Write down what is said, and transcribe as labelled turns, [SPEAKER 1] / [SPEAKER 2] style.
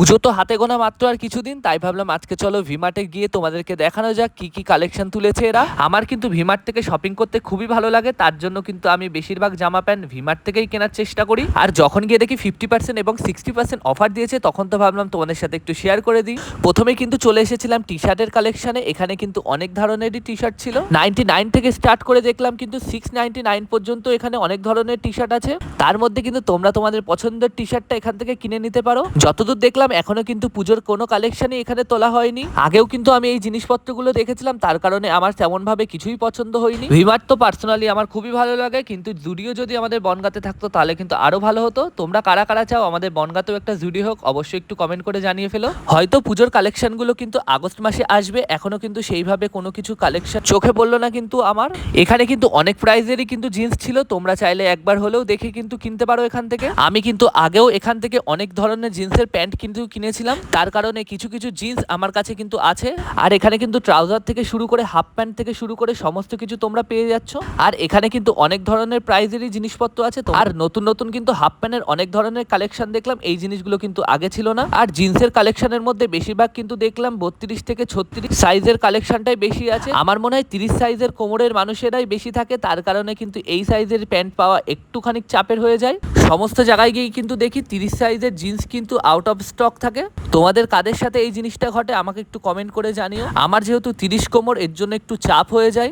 [SPEAKER 1] পুজো তো হাতে গোনা মাত্র আর কিছুদিন, তাই ভাবলাম আজকে চলো ভিমার্টে গিয়ে তোমাদেরকে দেখানো যাক কি কি কালেকশন তুলেছে এরা। আমার কিন্তু ভিমার্ট থেকে শপিং করতে খুবই ভালো লাগে, তার জন্য কিন্তু আমি বেশিরভাগ জামা প্যান্ট ভিমার্ট থেকেই কেনার চেষ্টা করি। আর যখন গিয়ে দেখি 50% এবং 60% অফার দিয়েছে, তখন তো ভাবলাম তোমাদের সাথে একটু শেয়ার করে দিই। প্রথমে কিন্তু চলে এসেছিলাম টি শার্টের কালেকশনে। এখানে কিন্তু অনেক ধরনেরই টি শার্ট ছিল। 99 থেকে স্টার্ট করে দেখলাম কিন্তু 699 পর্যন্ত এখানে অনেক ধরনের টি শার্ট আছে। তার মধ্যে কিন্তু তোমরা তোমাদের পছন্দের টি শার্টটা এখান থেকে কিনে নিতে পারো। যতদূর দেখলাম এখনো কিন্তু পুজোর কোনো কালেকশনই এখানে তোলা হয়নি। আগেও কিন্তু আমি এই জিনিসপত্রগুলো দেখেছিলাম, তার কারণে আমার তেমন ভাবে কিছুই পছন্দ হয়নি। ভিমার্ট তো পার্সোনালি আমার খুবই ভালো লাগে, কিন্তু জুডিও যদি আমাদের বনগাঁতে থাকতো তাহলে কিন্তু আরো ভালো হতো। তোমরা কারা কারা চাও আমাদের বনগাঁতেও একটা জুডিও হোক, অবশ্যই একটু কমেন্ট করে জানিয়ে ফেলো। হয়তো পুজোর কালেকশনগুলো কিন্তু আগস্ট মাসে আসবে, এখনো কিন্তু সেইভাবে কোনো কিছু কালেকশন চোখে পড়লো না কিন্তু আমার। এখানে কিন্তু অনেক প্রাইজেরই কিন্তু জিন্স ছিল, তোমরা চাইলে একবার হলেও দেখে কিন্তু কিনতে পারো এখান থেকে। আমি কিন্তু আগেও এখান থেকে অনেক ধরনের জিন্সের প্যান্ট কিন্তু কিনেছিলাম, তার কারণে কিছু কিছু জিন্স আমার কাছে কিন্তু আছে। আর এখানে কিন্তু ট্রাউজার থেকে শুরু করে হাফ প্যান্ট থেকে শুরু করে সমস্ত কিছু তোমরা পেয়ে যাচ্ছ। আর এখানে কিন্তু অনেক ধরনের প্রাইজেরই জিনিসপত্র আছে। আর নতুন নতুন কিন্তু হাফ প্যান্টের অনেক ধরনের কালেকশন দেখলাম, এই জিনিসগুলো কিন্তু আগে ছিল না। আর জিন্সের কালেকশনের মধ্যে বেশিরভাগ কিন্তু দেখলাম 32 থেকে 36 সাইজের কালেকশনটাই বেশি আছে। আমার মনে হয় 30 সাইজের কোমরের মানুষেরাই বেশি থাকে, তার কারণে কিন্তু এই সাইজের প্যান্ট পাওয়া একটুখানি চাপের হয়ে যায়। সমস্ত জায়গায় গিয়ে কিন্তু দেখি 30 সাইজের জিন্স কিন্তু আউট অফ স্টক থাকে। তোমাদের কাদের সাথে এই জিনিসটা ঘটে আমাকে একটু কমেন্ট করে জানিও। আমার যেহেতু 30 কোমর, এর জন্য একটু চাপ হয়ে যায়।